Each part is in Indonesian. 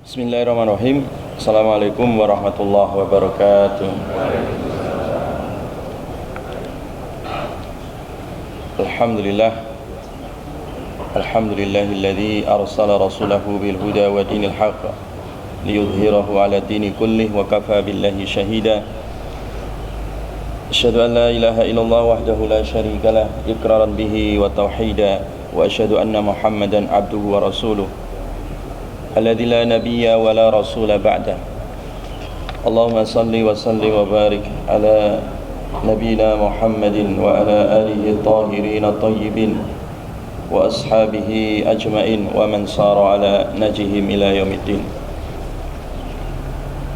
Bismillahirrahmanirrahim. Assalamualaikum warahmatullahi wabarakatuh. Alhamdulillah. Alhamdulillahilladzi arsala rasulahu bil huda wa dinil haqq liyudhhirahu ala dini kullih wa kafa billahi shahida. Asyhadu an la ilaha illallah wahdahu la syarika lah iqraran bihi wa tauhida wa asyhadu anna Muhammadan abduhu wa rasuluh alladzi la nabiyya wa la rasula ba'da. Allahumma salli wa sallim wa barik ala nabiyina Muhammadin wa ala alihi tahirin tayyibin wa ashabihi ajmain wa man sara ala najihim ila yaumiddin.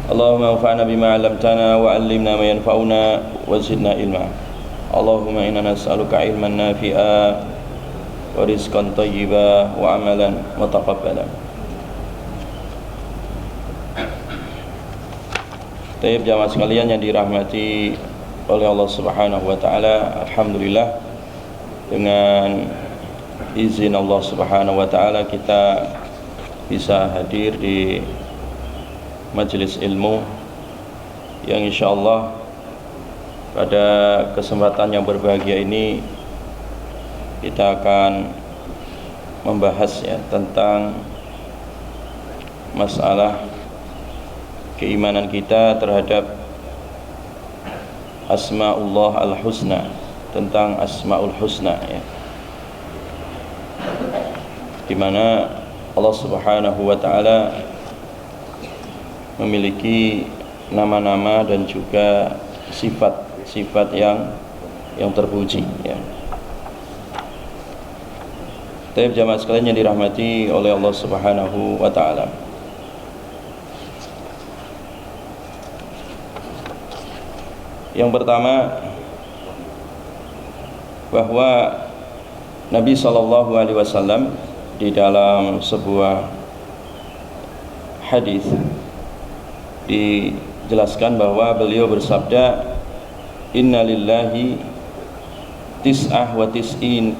Allahumma anfa'na bima 'allamtana wa 'allimna ma yanfa'una wa zidna ilma. Allahumma inna nas'aluka ilman nafi'a wa rizqan thayyiba wa amalan mutaqabbalan. Baik jamaah sekalian yang dirahmati oleh Allah Subhanahu wa taala, alhamdulillah dengan izin Allah Subhanahu wa taala kita bisa hadir di majelis ilmu yang insyaallah pada kesempatan yang berbahagia ini kita akan membahas tentang masalah keimanan kita terhadap Asma'ullah al-Husna, tentang Asma'ul Husna di mana Allah Subhanahu wa taala memiliki nama-nama dan juga sifat-sifat yang terpuji Baik jamaah sekalian yang dirahmati oleh Allah Subhanahu wa taala. Yang pertama, bahwa Nabi SAW di dalam sebuah hadis dijelaskan bahwa beliau bersabda, Inna lillahi tis'ah wa tis'in.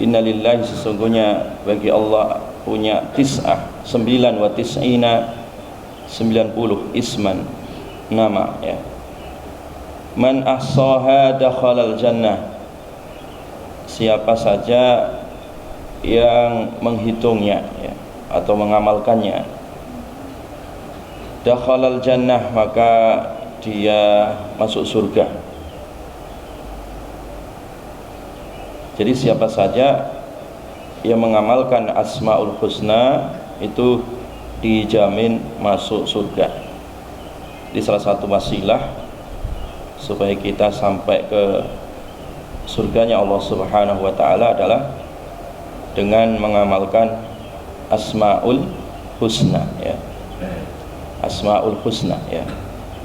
Inna lillahi, sesungguhnya bagi Allah punya tis'ah 9 wa tis'ina 90 isman, nama Man ahsaha dakhalal jannah, siapa saja yang menghitungnya atau mengamalkannya, dakhalal jannah, maka dia masuk surga. Jadi siapa saja yang mengamalkan Asmaul Husna itu dijamin masuk surga. Di salah satu wasilah supaya kita sampai ke surganya Allah Subhanahu wa taala adalah dengan mengamalkan Asmaul Husna Asmaul Husna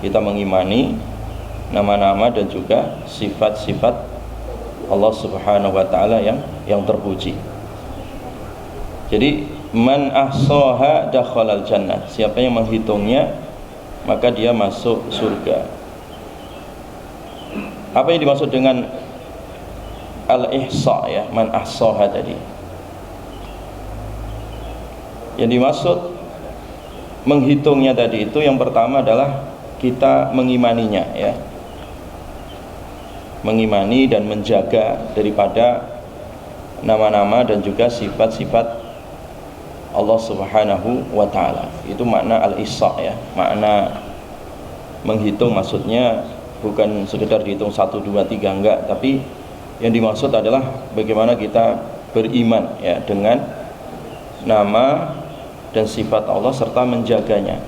Kita mengimani nama-nama dan juga sifat-sifat Allah Subhanahu wa taala yang terpuji. Jadi man ahsaha dakhalal jannah, siapa yang menghitungnya maka dia masuk surga. Apa yang dimaksud dengan al-ihsa man ahsaha tadi? Yang dimaksud menghitungnya tadi itu yang pertama adalah kita mengimaninya mengimani dan menjaga daripada nama-nama dan juga sifat-sifat Allah Subhanahu wa taala. Itu makna al-ihsa makna menghitung, maksudnya bukan sekedar dihitung 1, 2, 3, enggak, tapi yang dimaksud adalah bagaimana kita beriman dengan nama dan sifat Allah serta menjaganya.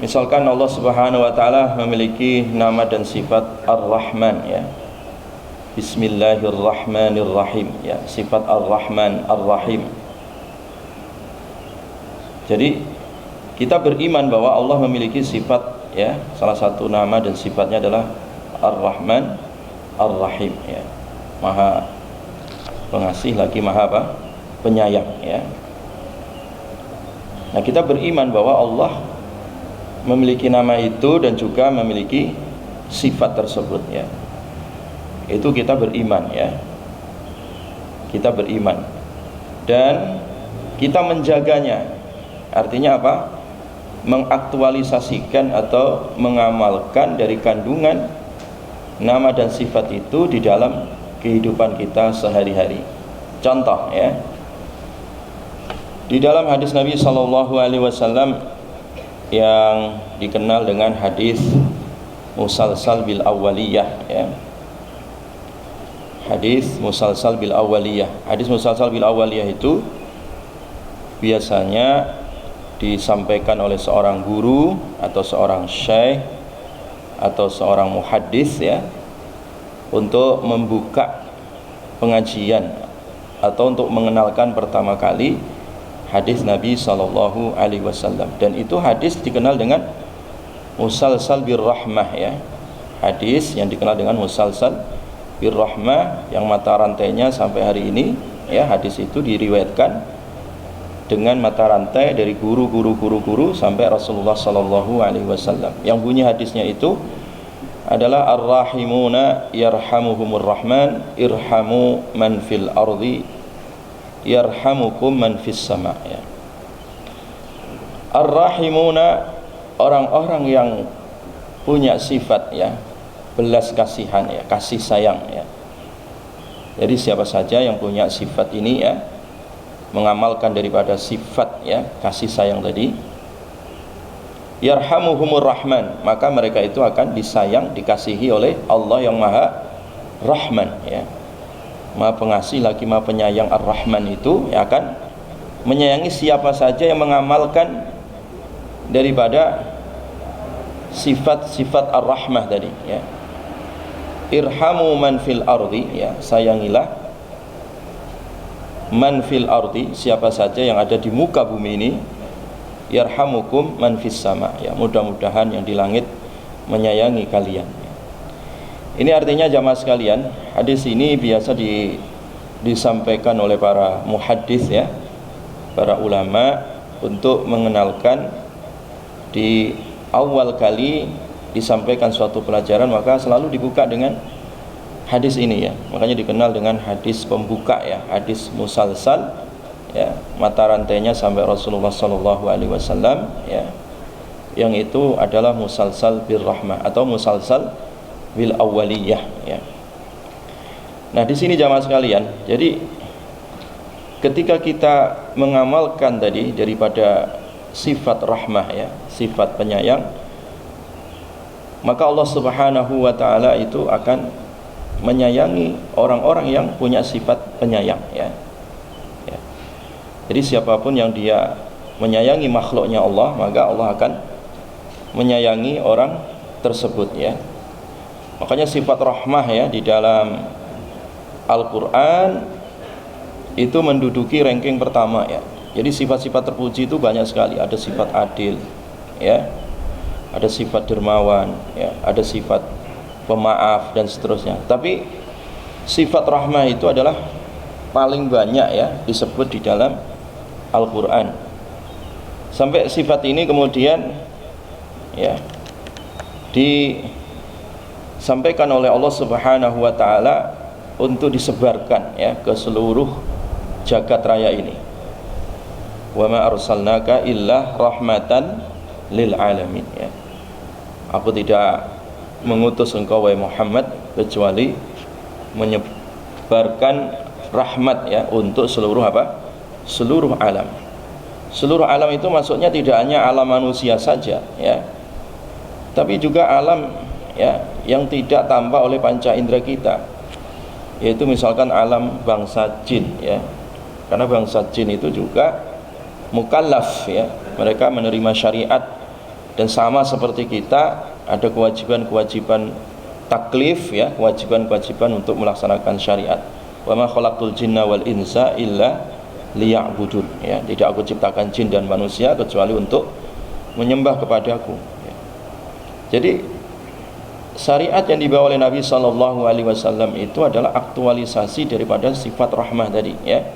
Misalkan Allah Subhanahu wa taala memiliki nama dan sifat Ar-Rahman Bismillahirrahmanirrahim sifat Ar-Rahman Ar-Rahim. Jadi kita beriman bahwa Allah memiliki sifat salah satu nama dan sifatnya adalah Ar-Rahman Ar-Rahim Maha pengasih lagi Maha penyayang Nah, kita beriman bahwa Allah memiliki nama itu dan juga memiliki sifat tersebut Itu kita beriman Kita beriman dan kita menjaganya. Artinya apa? Mengaktualisasikan atau mengamalkan dari kandungan nama dan sifat itu di dalam kehidupan kita sehari-hari. Contoh ya, di dalam hadis Nabi SAW yang dikenal dengan hadis musalsal bil awwaliyah ya. Hadis musalsal bil awwaliyah. Hadis musalsal bil awwaliyah itu biasanya disampaikan oleh seorang guru atau seorang syekh atau seorang muhaddis ya, untuk membuka pengajian atau untuk mengenalkan pertama kali hadis Nabi SAW. Dan itu hadis dikenal dengan musalsal bir rahmah ya. Hadis yang dikenal dengan musalsal bir rahmah yang mata rantainya sampai hari ini ya, hadis itu diriwayatkan dengan mata rantai dari guru sampai Rasulullah SAW. Yang bunyi hadisnya itu adalah ar-rahimuna yarhamuhumur rahman irhamu man fil ardi yarhamukum man fis sama ya. Ar-rahimuna, orang-orang yang punya sifat ya belas kasihan ya, kasih sayang ya. Jadi siapa saja yang punya sifat ini ya, mengamalkan daripada sifat ya kasih sayang tadi, yarhamuhumur rahman, maka mereka itu akan disayang, dikasihi oleh Allah yang maha rahman ya, maha pengasih lagi maha penyayang. Ar-Rahman itu ya akan menyayangi siapa saja yang mengamalkan daripada sifat-sifat ar-rahmah tadi ya. Irhamu man fil ardi ya, sayangilah man fil ardi, siapa saja yang ada di muka bumi ini, yarhamukum man fis sama ya, mudah-mudahan yang di langit menyayangi kalian. Ini artinya jamaah sekalian, hadis ini biasa disampaikan oleh para muhaddis ya, para ulama, untuk mengenalkan di awal kali disampaikan suatu pelajaran, maka selalu dibuka dengan hadis ini ya. Makanya dikenal dengan hadis pembuka ya, hadis musalsal ya, mata rantainya sampai Rasulullah SAW ya, yang itu adalah musalsal bir rahmah atau musalsal bil awwaliyah ya. Nah di sini jamaah sekalian, jadi ketika kita mengamalkan tadi daripada sifat rahmah ya, sifat penyayang, maka Allah Subhanahu wa taala itu akan menyayangi orang-orang yang punya sifat penyayang ya. Ya. Jadi siapapun yang dia menyayangi makhluknya Allah, maka Allah akan menyayangi orang tersebut ya. Makanya sifat rahmah ya di dalam Al-Quran itu menduduki ranking pertama ya. Jadi sifat-sifat terpuji itu banyak sekali. Ada sifat adil ya, ada sifat dermawan ya, ada sifat pemaaf dan seterusnya. Tapi sifat rahmah itu adalah paling banyak ya disebut di dalam Al-Quran. Sampai sifat ini kemudian ya disampaikan oleh Allah Subhanahu wa taala untuk disebarkan ya ke seluruh jagat raya ini. Wa ma arsalnaka illa rahmatan lil alamin ya. Aku tidak mengutus engkau wahai Muhammad kecuali menyebarkan rahmat ya untuk seluruh apa? Seluruh alam. Seluruh alam itu maksudnya tidak hanya alam manusia saja ya, tapi juga alam ya yang tidak tampak oleh panca indera kita, yaitu misalkan alam bangsa jin ya. Karena bangsa jin itu juga mukallaf ya, mereka menerima syariat dan sama seperti kita ada kewajiban-kewajiban taklif ya, kewajiban-kewajiban untuk melaksanakan syariat. Wa ma khalaqtul jinna wal insa illa liya'budun ya, tidak aku ciptakan jin dan manusia kecuali untuk menyembah kepadaku ya. Jadi syariat yang dibawa oleh Nabi SAW itu adalah aktualisasi daripada sifat rahmah tadi ya.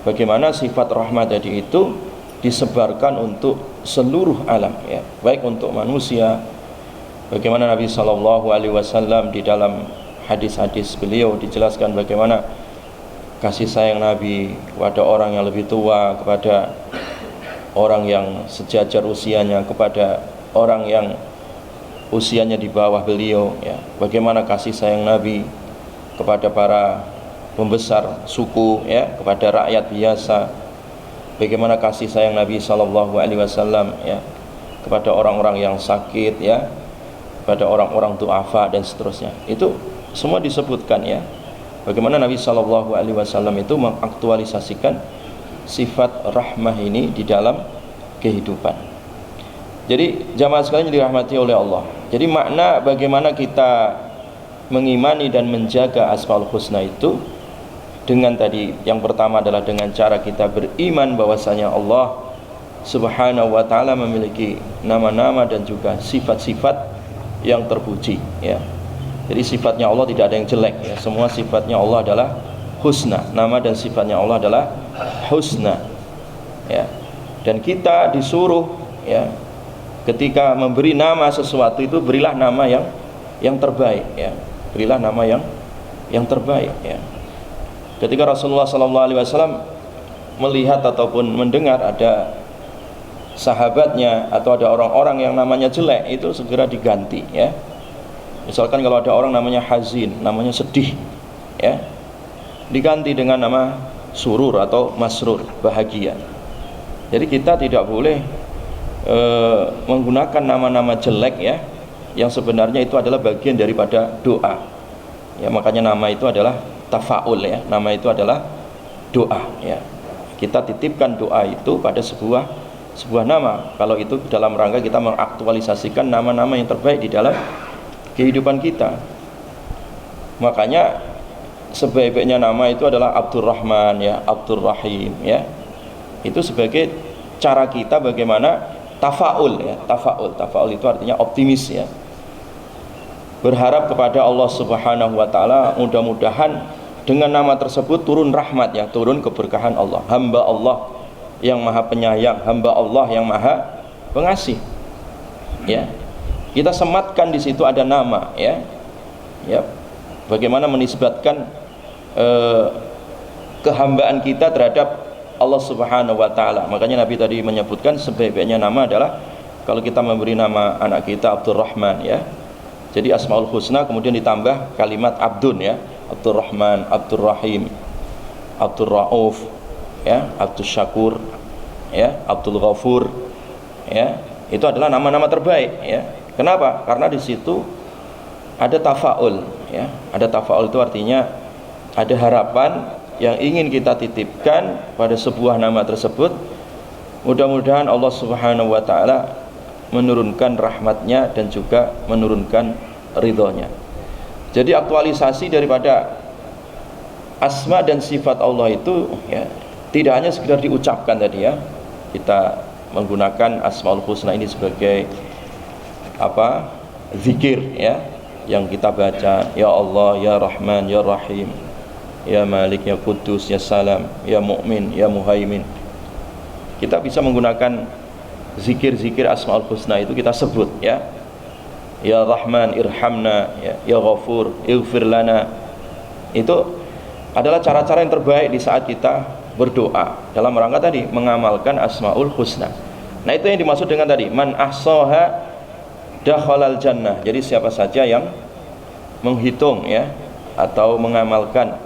Bagaimana sifat rahmah tadi itu disebarkan untuk seluruh alam ya, baik untuk manusia. Bagaimana Nabi SAW di dalam hadis-hadis beliau dijelaskan bagaimana kasih sayang Nabi kepada orang yang lebih tua, kepada orang yang sejajar usianya kepada orang yang usianya di bawah beliau, ya. Bagaimana kasih sayang Nabi kepada para pembesar suku, ya, kepada rakyat biasa. Bagaimana kasih sayang Nabi sallallahu alaihi wasallam, ya, kepada orang-orang yang sakit, ya, kepada orang-orang du'afa dan seterusnya. Itu semua disebutkan, ya. Bagaimana Nabi sallallahu alaihi wasallam itu mengaktualisasikan sifat rahmah ini di dalam kehidupan. Jadi jamaah sekalian yang dirahmati oleh Allah. Jadi makna bagaimana kita mengimani dan menjaga Asmaul Husna itu dengan tadi yang pertama adalah dengan cara kita beriman bahwasanya Allah Subhanahu wa taala memiliki nama-nama dan juga sifat-sifat yang terpuji, ya. Jadi sifatnya Allah tidak ada yang jelek, ya. Semua sifatnya Allah adalah husna. Nama dan sifatnya Allah adalah husna, ya. Dan kita disuruh, ya, ketika memberi nama sesuatu itu berilah nama yang terbaik, ya. Berilah nama yang terbaik, ya. Ketika Rasulullah SAW melihat ataupun mendengar ada sahabatnya atau ada orang-orang yang namanya jelek, itu segera diganti, ya. Misalkan kalau ada orang namanya hazin, namanya sedih, ya, diganti dengan nama surur atau masrur, bahagia. Jadi kita tidak boleh menggunakan nama-nama jelek, ya, yang sebenarnya itu adalah bagian daripada doa, ya. Makanya nama itu adalah tafaul, ya. Nama itu adalah doa, ya. Kita titipkan doa itu pada sebuah nama. Kalau itu dalam rangka kita mengaktualisasikan nama-nama yang terbaik di dalam kehidupan kita. Makanya sebaik-baiknya nama itu adalah Abdurrahman, ya, Abdurrahim, ya. Itu sebagai cara kita bagaimana tafaul, ya. Tafaul itu artinya optimis, ya. Berharap kepada Allah Subhanahu wa taala mudah-mudahan dengan nama tersebut turun rahmat, ya, turun keberkahan Allah. Hamba Allah yang maha penyayang, hamba Allah yang maha pengasih, ya. Kita sematkan di situ ada nama, ya. Ya. Bagaimana menisbatkan kehambaan kita terhadap Allah Subhanahu wa taala. Makanya Nabi tadi menyebutkan sebaik-baiknya nama adalah kalau kita memberi nama anak kita Abdurrahman, ya. Jadi Asmaul Husna kemudian ditambah kalimat Abdun, ya. Abdurrahman, Abdurrahim, Abdurrauf, ya, Abdul Syakur, ya, Abdul Ghafur, ya. Itu adalah nama-nama terbaik, ya. Kenapa? Karena di situ ada tafaul, ya. Ada tafaul itu artinya ada harapan yang ingin kita titipkan pada sebuah nama tersebut. Mudah-mudahan Allah Subhanahu wa taala menurunkan rahmatnya dan juga menurunkan ridhonya. Jadi aktualisasi daripada asma dan sifat Allah itu, ya, tidak hanya sekedar diucapkan tadi, ya. Kita menggunakan Asmaul Husna ini sebagai zikir, ya, yang kita baca, ya Allah, ya Rahman, ya Rahim, ya Malik, ya Qudus, ya Salam, ya Mu'min, ya Muhaimin. Kita bisa menggunakan zikir-zikir Asmaul Husna itu kita sebut, ya. Ya Rahman irhamna, ya Ghafur ighfir lana. Itu adalah cara-cara yang terbaik di saat kita berdoa dalam rangka tadi mengamalkan Asmaul Husna. Nah, itu yang dimaksud dengan tadi man ahsaha dakhalal jannah. Jadi siapa saja yang menghitung, ya, atau mengamalkan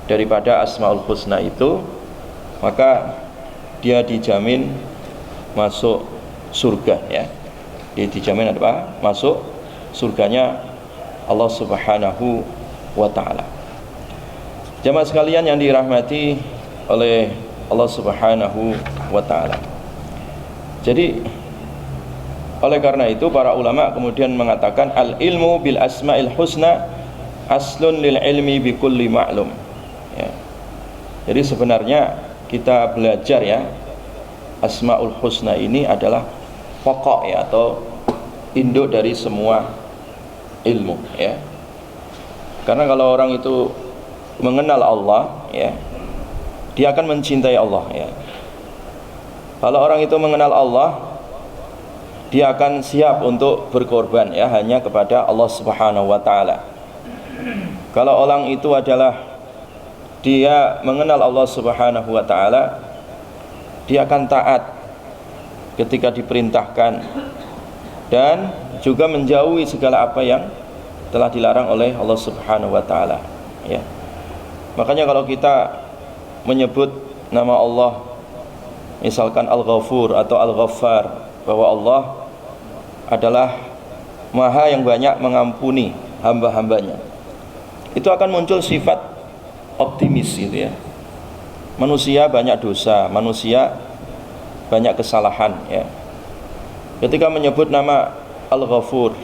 daripada Asmaul Husna itu, maka dia dijamin masuk surga, ya. Dia dijamin apa? Masuk surganya Allah Subhanahu wa taala. Jamaah sekalian yang dirahmati oleh Allah Subhanahu wa taala. Jadi oleh karena itu para ulama kemudian mengatakan al ilmu bil asmail husna aslun lil ilmi bi kulli ma'lum, ya. Jadi sebenarnya kita belajar, ya, Asmaul Husna ini adalah pokok, ya, atau induk dari semua ilmu, ya. Karena kalau orang itu mengenal Allah, ya, dia akan mencintai Allah, ya. Kalau orang itu mengenal Allah, dia akan siap untuk berkorban, ya, hanya kepada Allah Subhanahu wa taala. Kalau orang itu adalah dia mengenal Allah Subhanahu wa taala, dia akan taat ketika diperintahkan, dan juga menjauhi segala apa yang telah dilarang oleh Allah Subhanahu wa taala, ya. Makanya kalau kita menyebut nama Allah, misalkan Al-Ghafur atau Al-Ghaffar, bahwa Allah adalah Maha yang banyak mengampuni hamba-hambanya, itu akan muncul sifat optimis gitu ya. Manusia banyak dosa, manusia banyak kesalahan, ya. Ketika menyebut nama Al-Ghafur,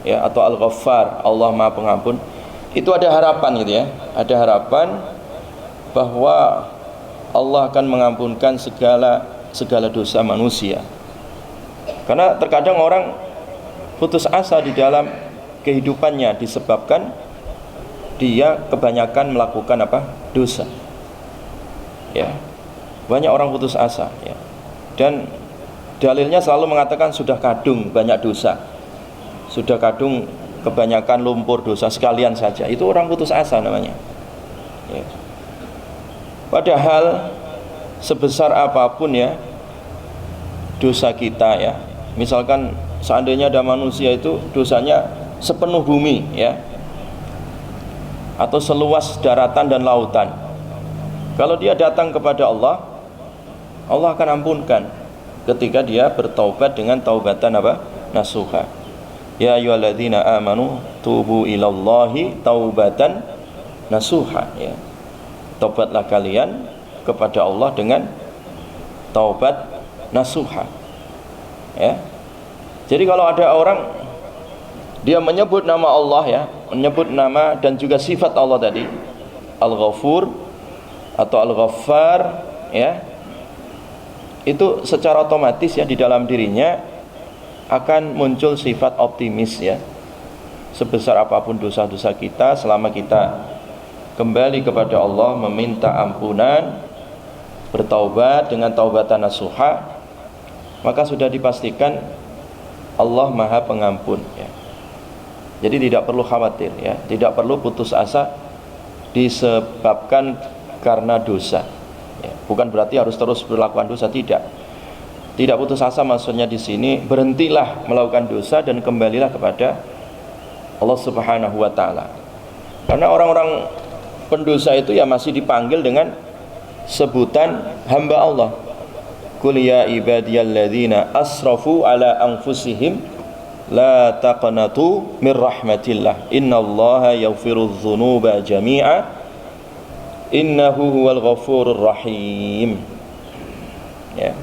ya, atau Al-Ghaffar, Allah Maha Pengampun, itu ada harapan gitu ya. Ada harapan bahwa Allah akan mengampunkan segala dosa manusia. Karena terkadang orang putus asa di dalam kehidupannya disebabkan dia kebanyakan melakukan apa? Dosa. Ya. Banyak orang putus asa, ya. Dan dalilnya selalu mengatakan sudah kadung banyak dosa, sudah kadung kebanyakan lumpur dosa sekalian saja. Itu orang putus asa namanya, ya. Padahal sebesar apapun ya dosa kita, ya, misalkan seandainya ada manusia itu dosanya sepenuh bumi, ya, atau seluas daratan dan lautan, kalau dia datang kepada Allah, Allah akan ampunkan ketika dia bertaubat dengan taubatan apa? Nasuha. Ya ayyuhalladzina amanu tubu ilallahi taubatan nasuha, ya. Taubatlah kalian kepada Allah dengan taubat nasuha, ya. Jadi kalau ada orang dia menyebut nama Allah, ya, menyebut nama dan juga sifat Allah tadi, Al-Ghafur atau Al-Ghaffar, ya, itu secara otomatis ya di dalam dirinya akan muncul sifat optimis, ya. Sebesar apapun dosa-dosa kita, selama kita kembali kepada Allah, meminta ampunan, bertaubat dengan taubatan nasuha, maka sudah dipastikan Allah Maha Pengampun, ya. Jadi tidak perlu khawatir, ya, tidak perlu putus asa disebabkan karena dosa, ya. Bukan berarti harus terus melakukan dosa, tidak. Tidak putus asa maksudnya di sini berhentilah melakukan dosa dan kembalilah kepada Allah Subhanahu wa taala. Karena orang-orang pendosa itu ya masih dipanggil dengan sebutan hamba Allah. Qul ya ibadiyalladzina asrafu ala anfusihim la taqnatu mir rahmatillah innallaha yaghfirudz dzunuba jami'a innahu huwal ghafurur rahim, ya.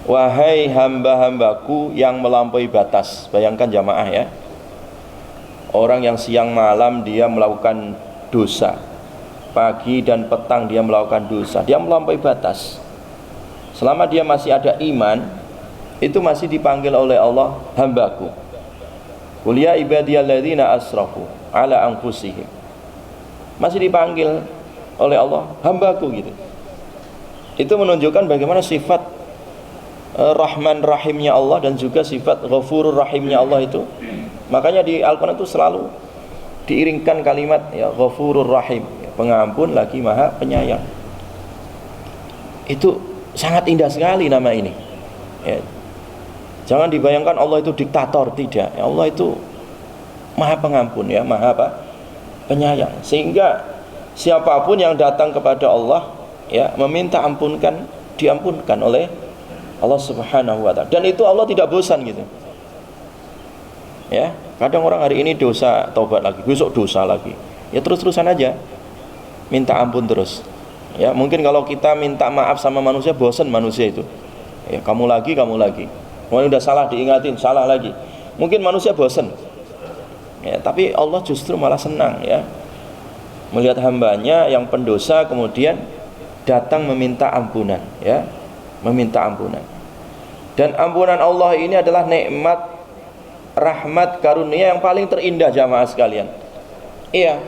Wahai hamba-hambaku yang melampaui batas. Bayangkan jamaah, ya, orang yang siang malam dia melakukan dosa, pagi dan petang dia melakukan dosa, dia melampaui batas. Selama dia masih ada iman, itu masih dipanggil oleh Allah hambaku. Qul ya ibadiyalladzina asrafu ala anfusihim, masih dipanggil oleh Allah hambaku gitu. Itu menunjukkan bagaimana sifat Rahman Rahimnya Allah dan juga sifat Ghafurur Rahimnya Allah itu. Makanya di Al-Quran itu selalu diiringkan kalimat, ya, Ghafurur Rahim, ya, pengampun lagi Maha Penyayang. Itu sangat indah sekali nama ini, ya. Jangan dibayangkan Allah itu diktator, tidak, ya, Allah itu Maha Pengampun, ya, Maha apa? Penyayang. Sehingga siapapun yang datang kepada Allah, ya, meminta ampunkan, diampunkan oleh Allah Subhanahu wa ta'ala. Dan itu Allah tidak bosan gitu, ya. Kadang orang hari ini dosa, taubat lagi, besok dosa lagi, ya terus-terusan aja minta ampun terus, ya. Mungkin kalau kita minta maaf sama manusia, bosan manusia itu, ya, kamu lagi mau udah salah diingatin, salah lagi, mungkin manusia bosan, ya. Tapi Allah justru malah senang, ya, melihat hambanya yang pendosa kemudian datang meminta ampunan, ya, meminta ampunan. Dan ampunan Allah ini adalah nikmat, rahmat, karunia yang paling terindah jamaah sekalian. Iya,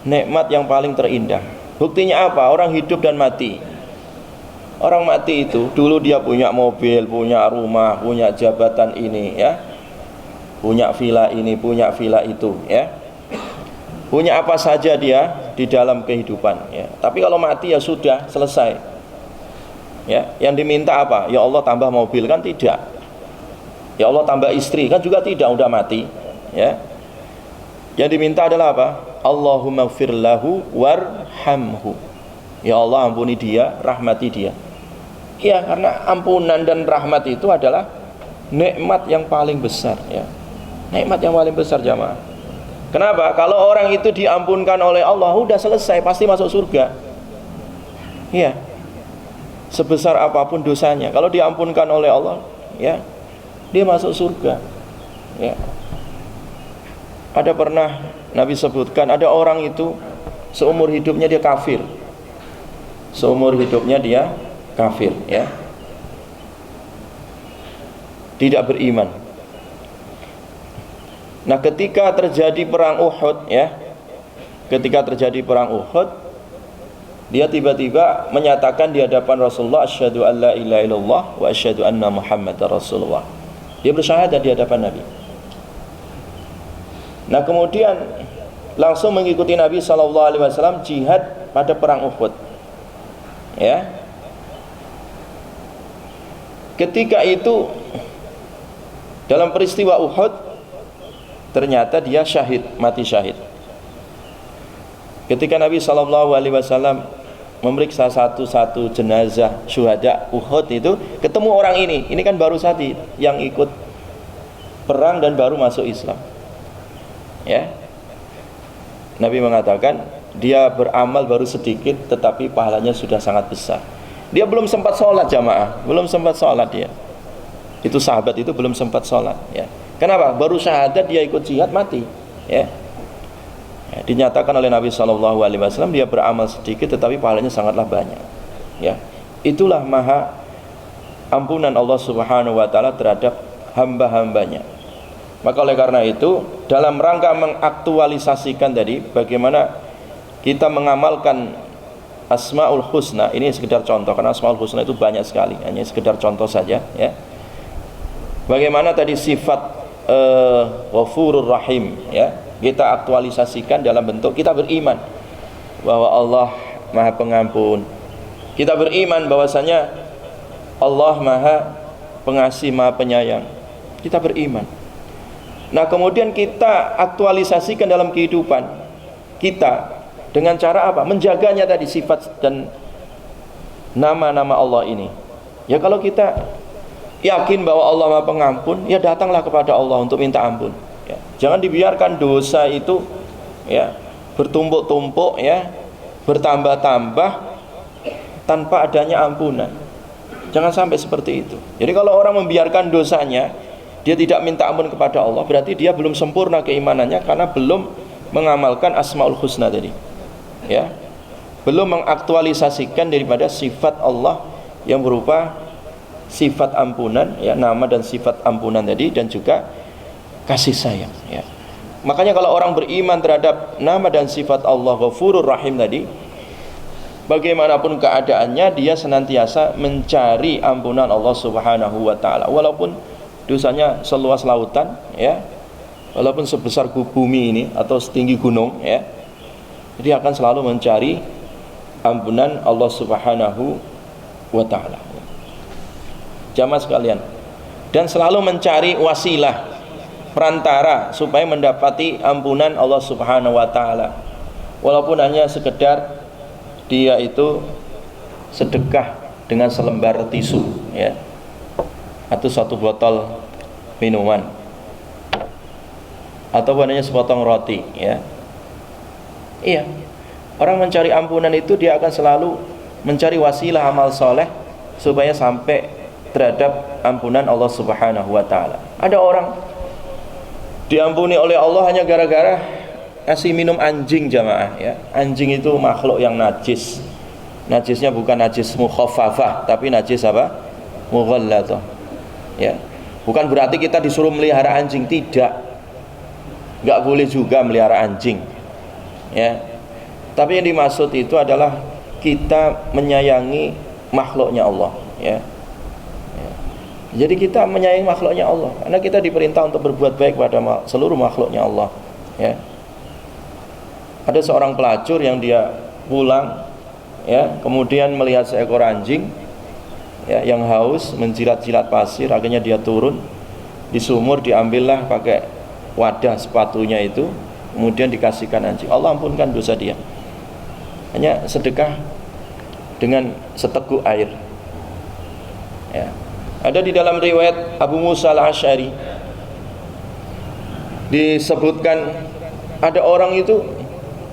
nikmat yang paling terindah. Buktinya apa? Orang hidup dan mati. Orang mati itu dulu dia punya mobil, punya rumah, punya jabatan ini, ya, punya villa ini, punya villa itu, ya, punya apa saja dia di dalam kehidupan, ya. Tapi kalau mati ya sudah selesai. Ya, yang diminta apa? Ya Allah tambah mobil, kan tidak. Ya Allah tambah istri, kan juga tidak, udah mati. Ya. Yang diminta adalah apa? Allahumma gfir lahu warhamhu. Ya Allah ampuni dia, rahmati dia. Ya, karena ampunan dan rahmat itu adalah nikmat yang paling besar, ya. Nikmat yang paling besar, jamaah. Kenapa? Kalau orang itu diampunkan oleh Allah, udah selesai, pasti masuk surga. Iya. Sebesar apapun dosanya, kalau diampunkan oleh Allah, ya, dia masuk surga. Ya. Ada pernah Nabi sebutkan, ada orang itu seumur hidupnya dia kafir. Seumur hidupnya dia kafir, ya. Tidak beriman. Nah, ketika terjadi perang Uhud, ya. Ketika terjadi perang Uhud, dia tiba-tiba menyatakan di hadapan Rasulullah, asyhadu an la ilaha illallah wa asyhadu anna Muhammadar Rasulullah. Dia bersyahadat di hadapan Nabi. Nah, kemudian langsung mengikuti Nabi SAW jihad pada perang Uhud. Ya. Ketika itu dalam peristiwa Uhud ternyata dia syahid, mati syahid. Ketika Nabi SAW memeriksa satu-satu jenazah syuhada Uhud itu, ketemu orang ini kan baru saja yang ikut perang dan baru masuk Islam. Ya. Nabi mengatakan dia beramal baru sedikit tetapi pahalanya sudah sangat besar. Dia belum sempat sholat, jamaah, belum sempat sholat dia. Itu sahabat itu belum sempat sholat, ya. Kenapa? Baru syahadat dia ikut jihad, mati, ya. Ya, dinyatakan oleh Nabi SAW dia beramal sedikit tetapi pahalanya sangatlah banyak, ya. Itulah maha ampunan Allah Subhanahu wa taala terhadap hamba-hambanya. Maka oleh karena itu, dalam rangka mengaktualisasikan tadi bagaimana kita mengamalkan Asmaul Husna, ini sekedar contoh karena Asmaul Husna itu banyak sekali, hanya sekedar contoh saja, ya. Bagaimana tadi sifat Ghafurur Rahim, ya, kita aktualisasikan dalam bentuk kita beriman bahwa Allah Maha Pengampun. Kita beriman bahwasanya Allah Maha Pengasih, Maha Penyayang. Kita beriman. Nah, kemudian kita aktualisasikan dalam kehidupan kita dengan cara apa? Menjaganya tadi sifat dan nama-nama Allah ini. Ya, kalau kita yakin bahwa Allah Maha Pengampun, ya datanglah kepada Allah untuk minta ampun. Ya, jangan dibiarkan dosa itu, ya, bertumpuk-tumpuk, ya, bertambah-tambah tanpa adanya ampunan. Jangan sampai seperti itu. Jadi kalau orang membiarkan dosanya, dia tidak minta ampun kepada Allah, berarti dia belum sempurna keimanannya karena belum mengamalkan Asmaul Husna tadi, ya, belum mengaktualisasikan daripada sifat Allah yang berupa sifat ampunan, ya, nama dan sifat ampunan tadi, dan juga kasih sayang, ya. Makanya kalau orang beriman terhadap nama dan sifat Allah Ghafurur Rahim tadi, bagaimanapun keadaannya dia senantiasa mencari ampunan Allah Subhanahu wa taala, walaupun dosanya seluas lautan, ya, walaupun sebesar bumi ini atau setinggi gunung, ya, dia akan selalu mencari ampunan Allah Subhanahu wa taala. Jamaah sekalian, dan selalu mencari wasilah, perantara supaya mendapati ampunan Allah Subhanahu wa taala, walaupun hanya sekedar dia itu sedekah dengan selembar tisu, ya, atau satu botol minuman, atau hanya sepotong roti, ya. Iya, orang mencari ampunan itu dia akan selalu mencari wasilah amal soleh supaya sampai terhadap ampunan Allah Subhanahu wa taala. Ada orang diampuni oleh Allah hanya gara-gara kasih minum anjing, jamaah, ya. Anjing itu makhluk yang najis. Najisnya bukan najis mukhaffafah, tapi najis apa? Mughallathah. Ya. Bukan berarti kita disuruh melihara anjing, tidak. Enggak boleh juga melihara anjing. Ya. Tapi yang dimaksud itu adalah kita menyayangi makhluknya Allah, ya. Jadi kita menyayangi makhluknya Allah karena kita diperintah untuk berbuat baik pada seluruh makhluknya Allah, ya. Ada seorang pelacur yang dia pulang, ya, kemudian melihat seekor anjing, ya, yang haus menjilat-jilat pasir, akhirnya dia turun di sumur, diambillah pakai wadah sepatunya itu, kemudian dikasihkan anjing. Allah ampunkan dosa dia, hanya sedekah dengan seteguk air. Ya. Ada di dalam riwayat Abu Musa al-Asy'ari disebutkan ada orang itu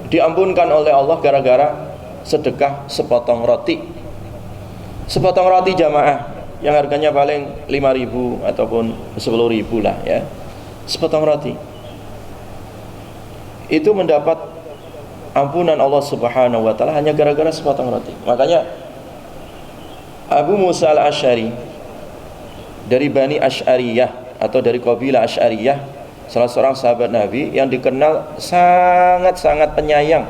diampunkan oleh Allah gara-gara sedekah sepotong roti. Sepotong roti jamaah yang harganya paling 5.000 ataupun 10.000 lah ya. Sepotong roti itu mendapat ampunan Allah Subhanahu wa taala hanya gara-gara sepotong roti. Makanya Abu Musa al-Asy'ari dari Bani Asy'ariyah atau dari kabilah Asy'ariyah, salah seorang sahabat Nabi yang dikenal sangat-sangat penyayang,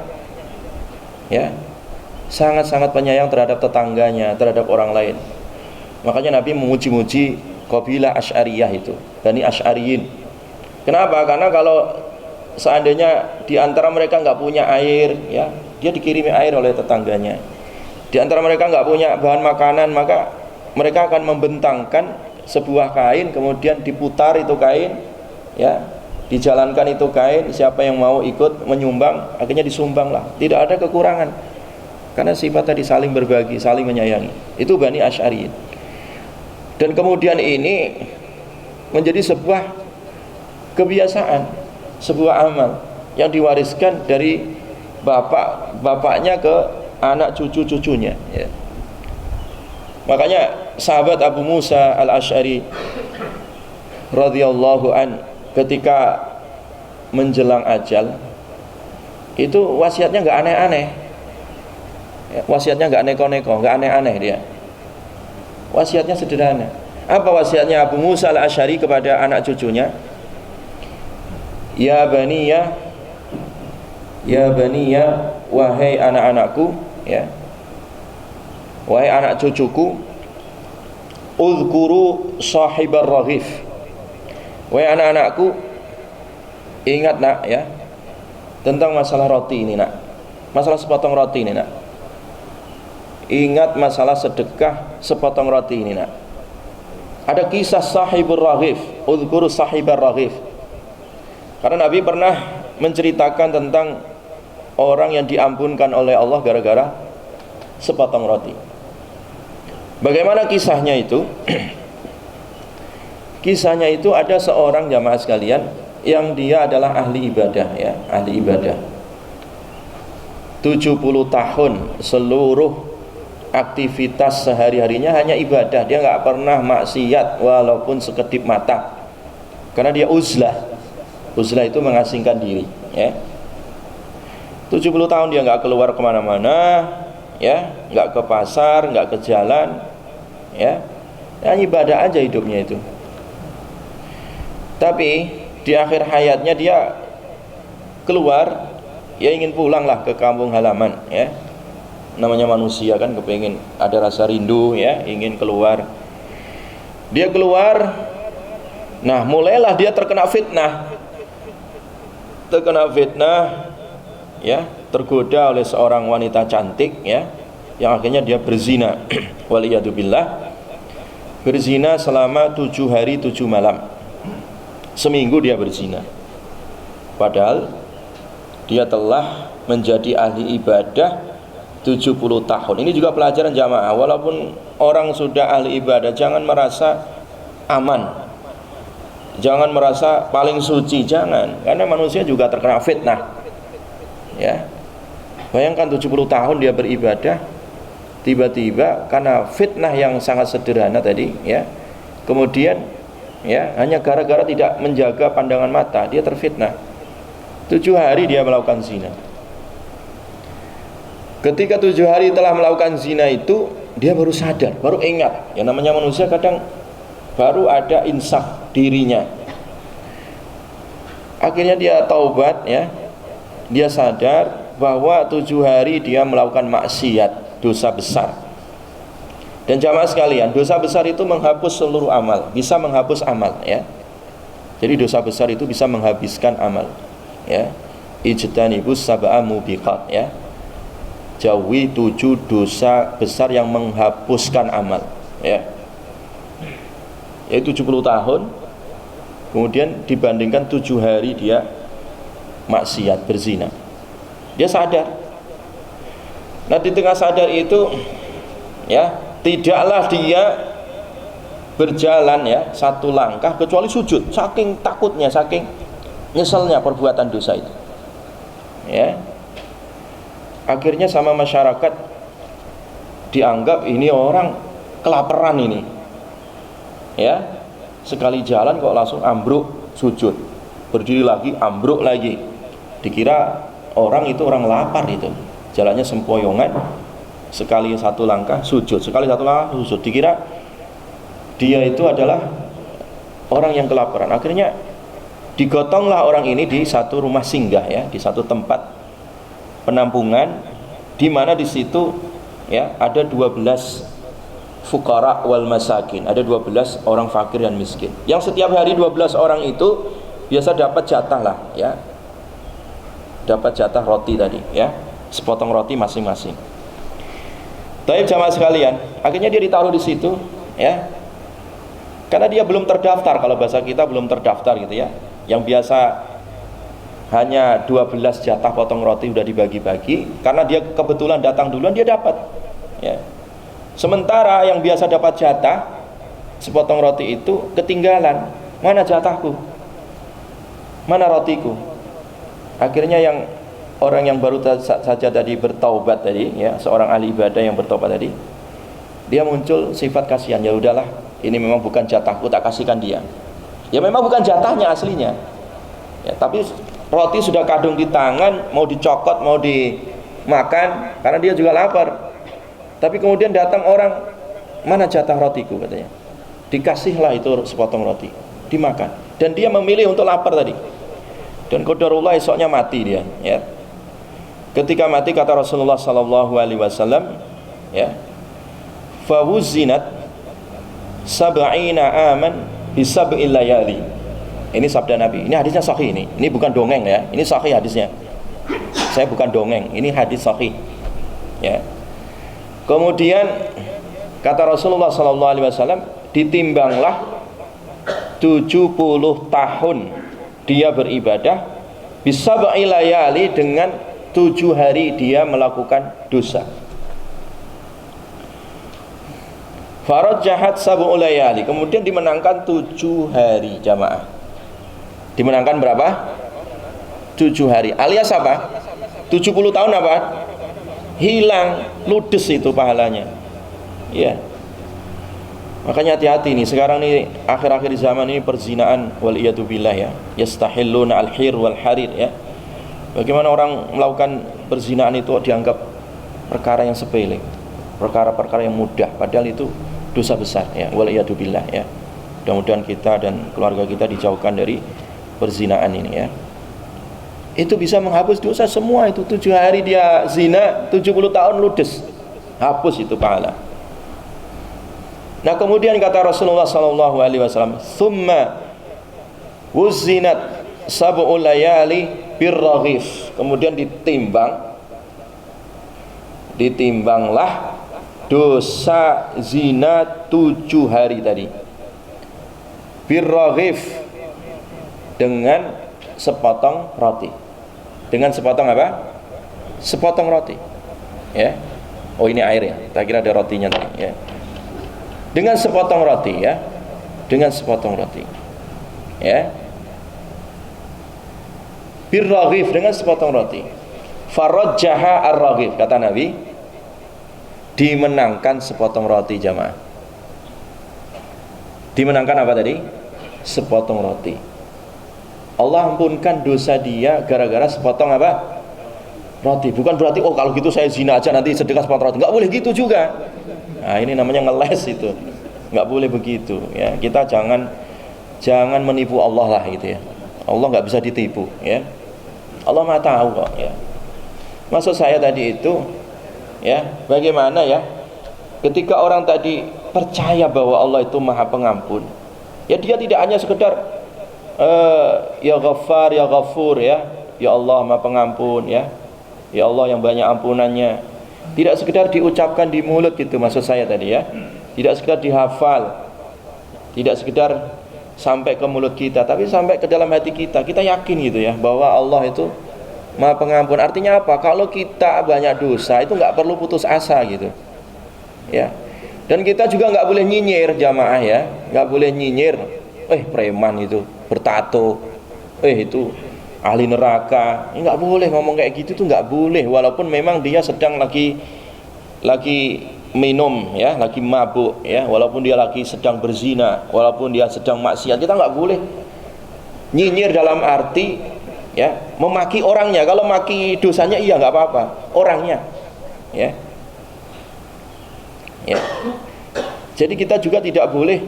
ya, sangat-sangat penyayang terhadap tetangganya, terhadap orang lain. Makanya Nabi memuji-muji kabilah Asy'ariyah itu, Bani Asy'ariyin. Kenapa? Karena kalau seandainya di antara mereka nggak punya air, ya, dia dikirimi air oleh tetangganya. Di antara mereka nggak punya bahan makanan, maka mereka akan membentangkan sebuah kain, kemudian diputar itu kain, ya, dijalankan itu kain. Siapa yang mau ikut menyumbang, akhirnya disumbang lah. Tidak ada kekurangan, karena sifat tadi saling berbagi, saling menyayangi. Itu Bani Asy'ariyin. Dan kemudian ini menjadi sebuah kebiasaan, sebuah amal yang diwariskan dari bapaknya ke anak cucu-cucunya, ya. Makanya sahabat Abu Musa al-Asy'ari radhiyallahu an ketika menjelang ajal itu wasiatnya nggak aneh-aneh, ya, wasiatnya nggak neko-neko, nggak aneh-aneh dia. Wasiatnya sederhana. Apa wasiatnya Abu Musa al-Asy'ari kepada anak cucunya? Ya baniya, wahai anak-anakku, ya, wahai anak cucuku, uzkuru sahibar raghif. Wahai anak-anakku, ingat nak, ya, tentang masalah roti ini nak, masalah sepotong roti ini nak. Ingat masalah sedekah sepotong roti ini nak. Ada kisah sahibur raghif, uzkuru sahibar raghif. Karena Nabi pernah menceritakan tentang orang yang diampunkan oleh Allah gara-gara sepotong roti. Bagaimana kisahnya itu? Kisahnya itu ada seorang jamaah sekalian yang dia adalah ahli ibadah, ya, ahli ibadah. 70 tahun seluruh aktivitas sehari-harinya hanya ibadah. Dia nggak pernah maksiat walaupun sekedip mata. Karena dia uzlah. Uzlah itu mengasingkan diri, ya. 70 tahun dia nggak keluar kemana-mana, ya, nggak ke pasar, nggak ke jalan, ya, hanya ibadah aja hidupnya itu. Tapi di akhir hayatnya dia keluar, ya, ingin pulang lah ke kampung halaman, ya. Namanya manusia kan kepengin, ada rasa rindu, ya, ingin keluar. Dia keluar, nah mulailah dia terkena fitnah, ya, tergoda oleh seorang wanita cantik, ya, yang akhirnya dia berzina. Waliyadzubillah, berzina selama 7 hari 7 malam, seminggu dia berzina. Padahal dia telah menjadi ahli ibadah 70 tahun. Ini juga pelajaran jamaah. Walaupun orang sudah ahli ibadah, jangan merasa aman, jangan merasa paling suci, jangan. Karena manusia juga terkena fitnah, ya. Bayangkan 70 tahun dia beribadah, tiba-tiba karena fitnah yang sangat sederhana tadi, ya, kemudian, ya, hanya gara-gara tidak menjaga pandangan mata, dia terfitnah. 7 hari dia melakukan zina. Ketika 7 hari telah melakukan zina itu, dia baru sadar, baru ingat. Yang namanya manusia kadang baru ada insaf dirinya. Akhirnya dia taubat, ya. Dia sadar bahwa 7 hari dia melakukan maksiat, dosa besar. Dan jamaah sekalian, dosa besar itu menghapus seluruh amal, bisa menghapus amal, ya. Jadi dosa besar itu bisa menghabiskan amal, ya. Ijtanibus sab'a mubiqat, ya. Jauhi 7 dosa besar yang menghapuskan amal. ya. Yaitu 70 tahun. Kemudian dibandingkan 7 hari dia maksiat berzina. Dia sadar. Nah, di tengah sadar itu ya, tidaklah dia berjalan ya satu langkah kecuali sujud, saking takutnya, saking nyeselnya perbuatan dosa itu. Ya. Akhirnya sama masyarakat dianggap ini orang kelaparan ini. Ya. Sekali jalan kok langsung ambruk sujud. Berdiri lagi ambruk lagi. Dikira orang itu orang lapar itu. Jalannya sempoyongan. Sekali satu langkah sujud, sekali satu langkah sujud. Dikira dia itu adalah orang yang kelaparan. Akhirnya digotonglah orang ini di satu rumah singgah ya, di satu tempat penampungan, di mana di situ ya ada 12 fuqara wal masakin, ada 12 orang fakir dan miskin. Yang setiap hari 12 orang itu biasa dapat jatah lah ya. Dapat jatah roti tadi ya, sepotong roti masing-masing. Baik jamaah sekalian, akhirnya dia ditaruh di situ ya. Karena dia belum terdaftar, kalau bahasa kita belum terdaftar gitu ya. Yang biasa hanya 12 jatah potong roti udah dibagi-bagi, karena dia kebetulan datang duluan dia dapat ya. Sementara yang biasa dapat jatah sepotong roti itu ketinggalan. Mana jatahku? Mana rotiku? Akhirnya yang orang yang baru saja tadi bertaubat tadi ya, seorang ahli ibadah yang bertaubat tadi, dia muncul sifat kasihan. Ya udahlah, ini memang bukan jatahku, tak kasihkan dia. Ya memang bukan jatahnya aslinya ya, tapi roti sudah kadung di tangan, mau dicokot, mau dimakan, karena dia juga lapar. Tapi kemudian datang orang, mana jatah rotiku katanya. Dikasihlah itu sepotong roti, dimakan. Dan dia memilih untuk lapar tadi. Dan qadarullah esoknya mati dia ya. Ketika mati kata Rasulullah sallallahu alaihi wasallam ya, fawuzinat sab'ina aman bisab'il layali. Ini sabda Nabi. Ini hadisnya sahih ini. Ini bukan dongeng ya. Ini sahih hadisnya. Saya bukan dongeng. Ini hadis sahih. Ya. Kemudian kata Rasulullah sallallahu alaihi wasallam, ditimbanglah 70 tahun dia beribadah bisab'il layali, dengan 7 hari dia melakukan dosa. Farajjahat sab'ul layali, kemudian dimenangkan 7 hari jamaah. Dimenangkan berapa? 7 hari. Alias apa? 70 tahun apa? Hilang, ludes itu pahalanya. Ya. Makanya hati-hati nih, sekarang nih akhir-akhir zaman ini perzinaan wal iyadu billah ya. Yastahilluna al-hir wal harir ya. Bagaimana orang melakukan perzinaan itu dianggap perkara yang sepele, perkara-perkara yang mudah, padahal itu dosa besar ya, wal iyadu billah ya. Mudah-mudahan kita dan keluarga kita dijauhkan dari perzinaan ini ya. Itu bisa menghapus dosa semua itu. 7 hari dia zina, 70 tahun ludes, hapus itu pahala. Nah kemudian kata Rasulullah sallallahu alaihi wasallam, "Tsumma wuzinat sab'ul layali birraghif." Kemudian ditimbanglah dosa zina 7 hari tadi. Birraghif, dengan sepotong roti. Dengan sepotong apa? Sepotong roti. Ya. Oh ini air ya. Tak kira ada rotinya tadi ya. Dengan sepotong roti ya. Dengan sepotong roti. Ya. Birraghif, dengan sepotong roti. Farajjaha ar-raghif, kata Nabi, dimenangkan sepotong roti jamaah. Dimenangkan apa tadi? Sepotong roti. Allah ampunkan dosa dia gara-gara sepotong apa? Roti. Bukan berarti oh kalau gitu saya zina aja nanti sedekah sepotong roti. Enggak boleh gitu juga. Nah, ini namanya ngeles itu. Enggak boleh begitu ya. Kita jangan menipu Allah lah gitu ya. Allah enggak bisa ditipu ya. Allah Maha tahu kok ya. Maksud saya tadi itu ya, bagaimana ya ketika orang tadi percaya bahwa Allah itu Maha Pengampun. Ya dia tidak hanya sekedar ya Ghaffar, ya Ghafur ya Allah Maha Pengampun ya Allah yang banyak ampunannya, tidak sekedar diucapkan di mulut gitu maksud saya tadi ya, tidak sekedar dihafal, tidak sekedar sampai ke mulut kita, tapi sampai ke dalam hati kita. Kita yakin gitu ya bahwa Allah itu Maha Pengampun. Artinya apa? Kalau kita banyak dosa itu nggak perlu putus asa gitu ya. Dan kita juga nggak boleh nyinyir jamaah ya, nggak boleh nyinyir. Preman itu bertato, itu ahli neraka. Nggak boleh ngomong kayak gitu tuh, nggak boleh. Walaupun memang dia sedang lagi minum ya, lagi mabuk ya, walaupun dia lagi sedang berzina, walaupun dia sedang maksiat, kita nggak boleh nyinyir dalam arti ya memaki orangnya. Kalau maki dosanya iya nggak apa-apa, orangnya ya. Jadi kita juga tidak boleh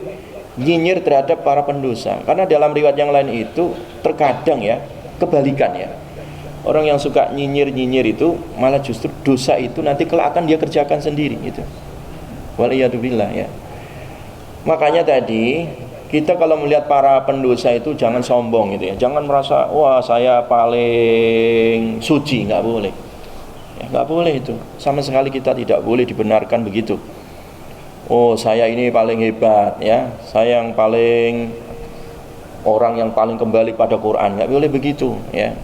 nyinyir terhadap para pendosa, karena dalam riwayat yang lain itu terkadang ya kebalikan ya, orang yang suka nyinyir itu malah justru dosa itu nanti kelak akan dia kerjakan sendiri gitu. Waliyadzubillah ya. Makanya tadi kita kalau melihat para pendosa itu jangan sombong gitu ya, jangan merasa wah saya paling suci, nggak boleh ya, nggak boleh itu sama sekali. Kita tidak boleh dibenarkan begitu. Oh saya ini paling hebat ya, saya yang paling orang yang paling kembali pada Quran, nggak boleh begitu ya.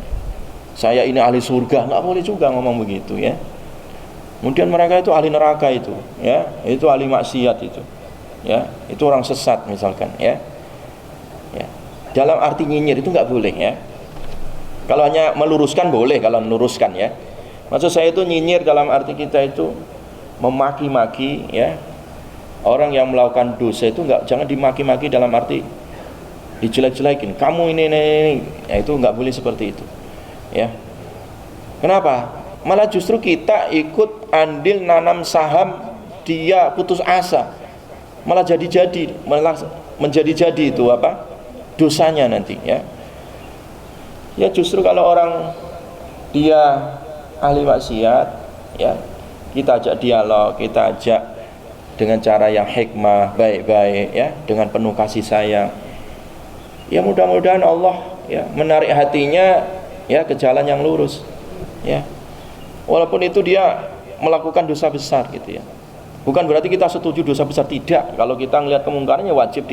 Saya ini ahli surga, nggak boleh juga ngomong begitu ya. Kemudian mereka itu ahli neraka itu ya, itu ahli maksiat itu ya, itu orang sesat misalkan ya. Dalam arti nyinyir itu nggak boleh ya. Kalau hanya meluruskan boleh, kalau meluruskan ya. Maksud saya itu nyinyir dalam arti kita itu memaki-maki ya. Orang yang melakukan dosa itu jangan dimaki-maki dalam arti dijelek-jelekin, kamu ini. Ya, itu nggak boleh seperti itu ya. Kenapa? Malah justru kita ikut andil nanam saham dia putus asa, malah malah menjadi itu apa dosanya nanti ya. Ya justru kalau orang dia ahli maksiat ya, kita ajak dialog, kita ajak dengan cara yang hikmah, baik-baik ya, dengan penuh kasih sayang. Ya mudah-mudahan Allah ya menarik hatinya ya ke jalan yang lurus ya. Walaupun itu dia melakukan dosa besar gitu ya. Bukan berarti kita setuju dosa besar, tidak. Kalau kita melihat kemungkarannya wajib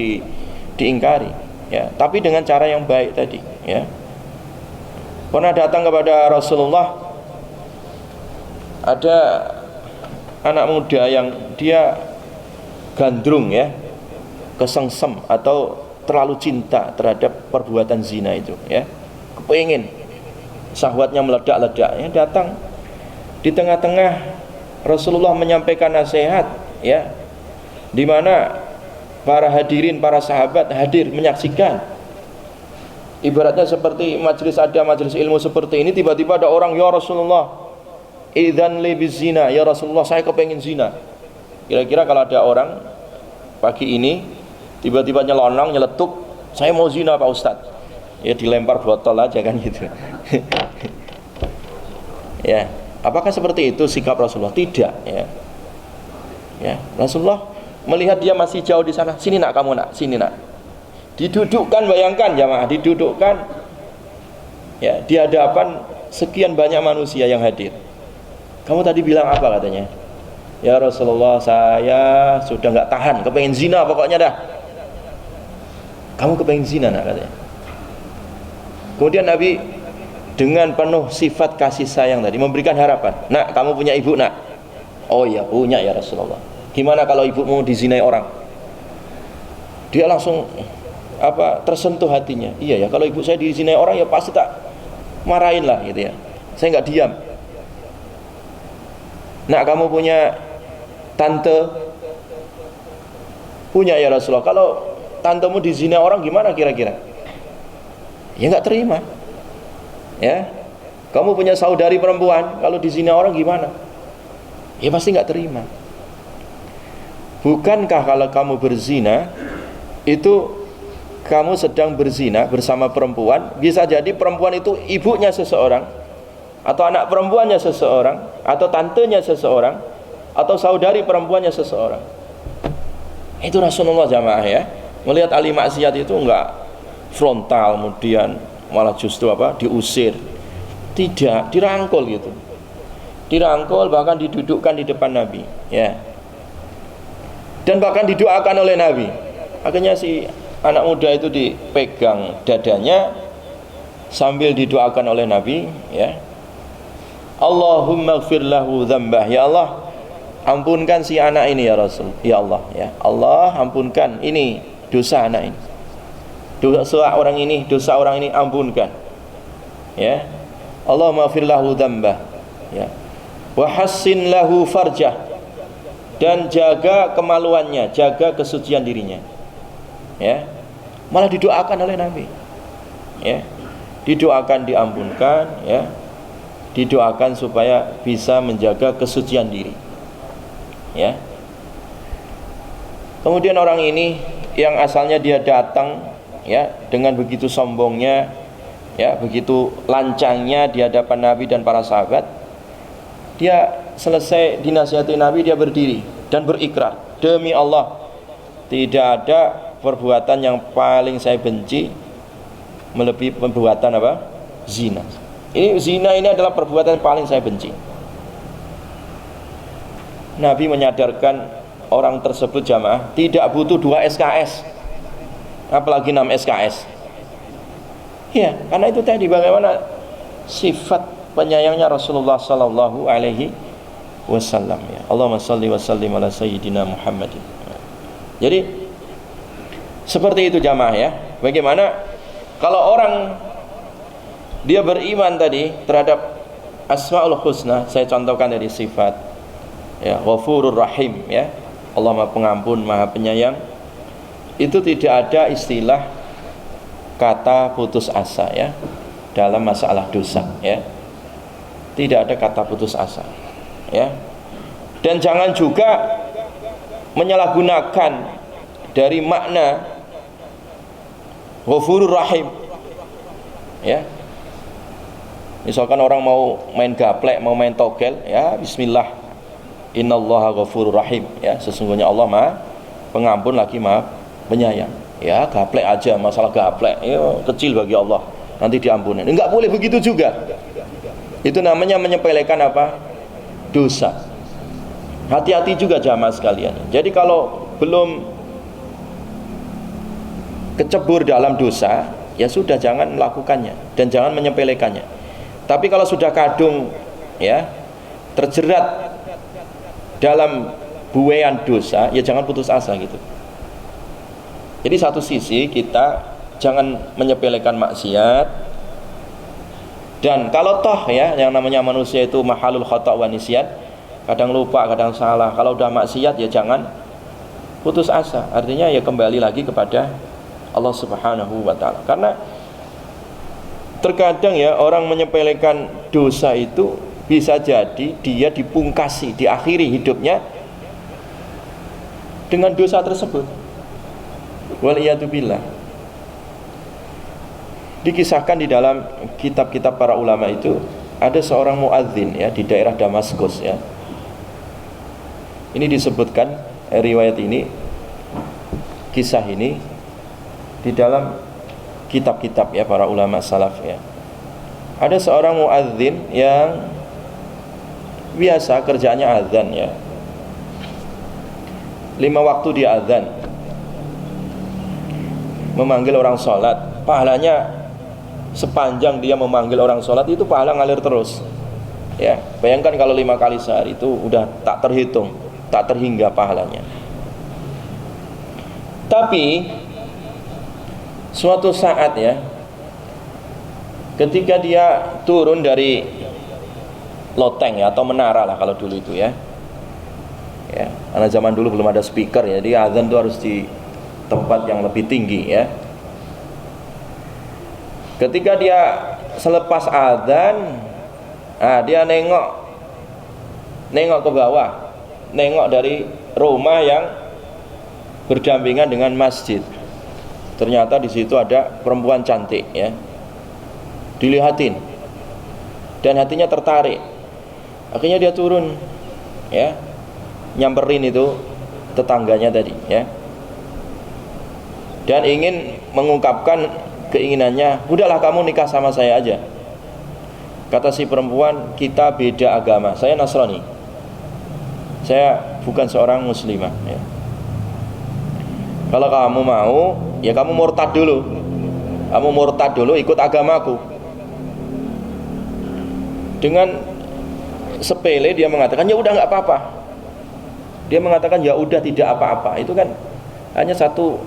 diingkari ya, tapi dengan cara yang baik tadi ya. Pernah datang kepada Rasulullah ada anak muda yang dia gandrung ya, kesengsem atau terlalu cinta terhadap perbuatan zina itu ya, kepengin, syahwatnya meledak-ledak ya, datang di tengah-tengah Rasulullah menyampaikan nasihat ya, di mana para hadirin, para sahabat hadir menyaksikan. Ibaratnya seperti majelis ilmu seperti ini, tiba-tiba ada orang, ya Rasulullah idzan li bizina, ya Rasulullah saya kepengin zina. Kira-kira kalau ada orang pagi ini tiba-tiba nyelonong, nyeletuk, saya mau zina Pak Ustadz, ya dilempar botol aja kan gitu. Ya, apakah seperti itu sikap Rasulullah? Tidak ya. Rasulullah melihat dia masih jauh di sana, sini nak kamu nak, sini nak. Didudukkan, bayangkan jamaah, didudukkan ya di hadapan sekian banyak manusia yang hadir. Kamu tadi bilang apa katanya? Ya Rasulullah saya sudah nggak tahan, kepengen zina pokoknya dah. Kamu kepengen zina nak katanya. Kemudian Nabi dengan penuh sifat kasih sayang tadi memberikan harapan. Nak, kamu punya ibu nak? Oh iya punya ya Rasulullah. Gimana kalau ibumu dizinai orang? Dia langsung tersentuh hatinya. Iya ya, kalau ibu saya dizinai orang ya pasti tak marahin lah gitu ya. Saya nggak diam. Nak, kamu punya tante? Punya ya Rasulullah. Kalau tantemu dizinai orang gimana kira-kira? Ya nggak terima ya. Kamu punya saudari perempuan, kalau dizinai orang gimana? Ya pasti nggak terima. Bukankah kalau kamu berzina itu kamu sedang berzina bersama perempuan, bisa jadi perempuan itu ibunya seseorang, atau anak perempuannya seseorang, atau tantenya seseorang, atau saudari perempuannya seseorang. Itu Rasulullah jamaah ya. Melihat ahli maksiat itu enggak frontal, kemudian malah justru diusir. Tidak, dirangkul gitu. Dirangkul, bahkan didudukkan di depan Nabi ya. dan bahkan didoakan oleh Nabi. Akhirnya si anak muda itu dipegang dadanya sambil didoakan oleh Nabi, ya, Allahumma ighfir lahu dzambah, ya Allah ampunkan si anak ini ya Rasul, ya Allah, ya Allah ampunkan ini dosa anak ini, dosa orang ini ampunkan, ya Allahumma ighfir lahu dzambah, ya wa hassin lahu farjah, dan jaga kemaluannya, jaga kesucian dirinya, ya malah didoakan oleh Nabi, ya didoakan diampunkan, ya didoakan supaya bisa menjaga kesucian diri, ya. Kemudian orang ini yang asalnya dia datang, ya dengan begitu sombongnya, ya begitu lancangnya di hadapan Nabi dan para sahabat, dia selesai dinasihati Nabi, dia berdiri dan berikrar, demi Allah tidak ada perbuatan yang paling saya benci melebihi perbuatan apa? Zina. Zina ini adalah perbuatan yang paling saya benci. Nabi menyadarkan orang tersebut, jamaah, tidak butuh 2 SKS, apalagi 6 SKS. Ya, karena itu tadi bagaimana sifat penyayangnya Rasulullah sallallahu alaihi wasallam, ya. Allahumma shalli wa sallim ala sayyidina Muhammadin. Jadi seperti itu jamaah, ya. Bagaimana kalau orang dia beriman tadi terhadap Asmaul Husna, saya contohkan dari sifat, ya, Ghafurur Rahim, ya, Allah Maha Pengampun, Maha Penyayang, itu tidak ada istilah kata putus asa, ya, dalam masalah dosa, ya. Tidak ada kata putus asa, ya. Dan jangan juga menyalahgunakan dari makna Ghafurur Rahim, ya. Misalkan orang mau main gaplek, mau main togel, ya bismillah, innallaha ghafurur rahim, ya sesungguhnya Allah Maha Pengampun lagi Maha Penyayang. Ya gaplek aja, masalah gaplek ya kecil bagi Allah, nanti diampuni. Enggak boleh begitu juga. Itu namanya menyepelekan apa? Dosa. Hati-hati juga jamaah sekalian. Jadi kalau belum kecebur dalam dosa, ya sudah jangan melakukannya dan jangan menyepelekannya. Tapi kalau sudah kadung, ya terjerat dalam buaian dosa, ya jangan putus asa gitu. Jadi satu sisi kita jangan menyepelekan maksiat, dan kalau toh, ya yang namanya manusia itu mahalul khata' wa nisyan, kadang lupa, kadang salah. Kalau udah maksiat ya jangan putus asa. Artinya ya kembali lagi kepada Allah Subhanahu wa taala. Karena terkadang ya orang menyepelekan dosa itu bisa jadi dia dipungkasi, diakhiri hidupnya dengan dosa tersebut. Waliyatubillah. Dikisahkan di dalam kitab-kitab para ulama itu ada seorang muadzin, ya, di daerah Damaskus, ya. Ini disebutkan riwayat ini, kisah ini di dalam kitab-kitab, ya, para ulama salaf, ya. Ada seorang muadzin yang biasa kerjaannya azan, ya. 5 waktu dia azan, memanggil orang sholat. Pahalanya sepanjang dia memanggil orang sholat itu pahala ngalir terus, ya. Bayangkan kalau 5 kali sehari itu udah tak terhitung, tak terhingga pahalanya. Tapi suatu saat, ya, ketika dia turun dari loteng, ya, atau menara lah kalau dulu itu, ya, ya, karena zaman dulu belum ada speaker, ya, jadi azan itu harus di tempat yang lebih tinggi, ya. Ketika dia selepas azan, dia nengok ke bawah, nengok dari rumah yang berdampingan dengan masjid. Ternyata di situ ada perempuan cantik, ya. Dilihatin dan hatinya tertarik. Akhirnya dia turun, ya, nyamperin itu tetangganya tadi, ya, dan ingin mengungkapkan keinginannya, udahlah kamu nikah sama saya aja. Kata si perempuan, kita beda agama, saya Nasrani, saya bukan seorang muslimah, ya. Kalau kamu mau, ya kamu murtad dulu. Kamu murtad dulu, ikut agamaku. Dengan sepele dia mengatakan ya udah nggak apa-apa. Dia mengatakan ya udah tidak apa-apa. Itu kan hanya satu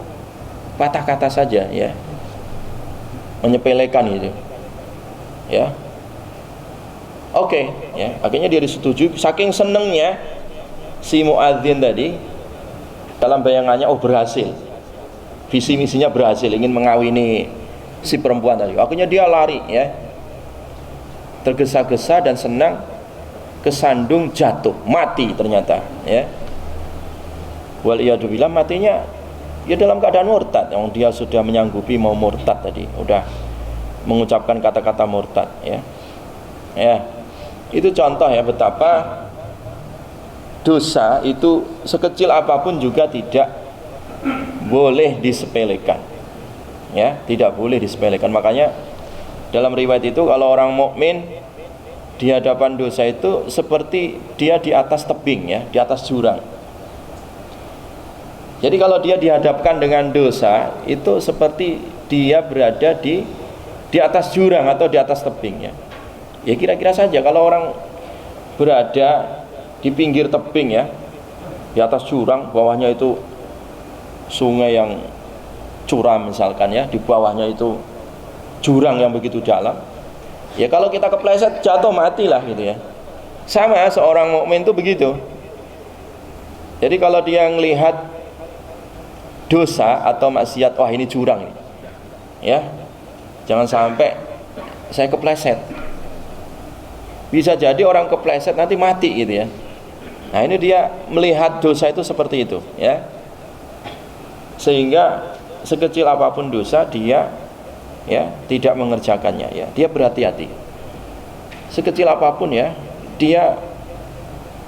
patah kata saja, ya, menyepelekan itu, ya. Oke, ya, akhirnya dia disetujui. Saking senengnya si muadzin tadi, dalam bayangannya berhasil, visi misinya berhasil, ingin mengawini si perempuan tadi. Akhirnya dia lari, ya, tergesa-gesa dan senang, kesandung jatuh, mati ternyata, ya. Waliyadzubillah, matinya ya dalam keadaan murtad. Yang dia sudah menyanggupi mau murtad tadi, udah mengucapkan kata-kata murtad, ya. Ya, itu contoh ya betapa dosa itu sekecil apapun juga tidak boleh disepelekan, ya, tidak boleh disepelekan. Makanya dalam riwayat itu kalau orang mukmin di hadapan dosa itu seperti dia di atas tebing, ya, di atas jurang. Jadi kalau dia dihadapkan dengan dosa itu seperti dia berada di atas jurang atau di atas tebing, ya. Ya kira-kira saja kalau orang berada di pinggir tebing, ya, di atas jurang, bawahnya itu sungai yang curam misalkan, ya, di bawahnya itu jurang yang begitu dalam. Ya kalau kita kepleset jatuh matilah gitu, ya. Sama seorang mukmin itu begitu. Jadi kalau dia melihat dosa atau maksiat, wah ini jurang nih, ya, jangan sampai saya kepleset. Bisa jadi orang kepleset nanti mati gitu, ya. Nah ini dia melihat dosa itu seperti itu, ya, sehingga sekecil apapun dosa dia, ya, tidak mengerjakannya, ya, dia berhati-hati. Sekecil apapun, ya, dia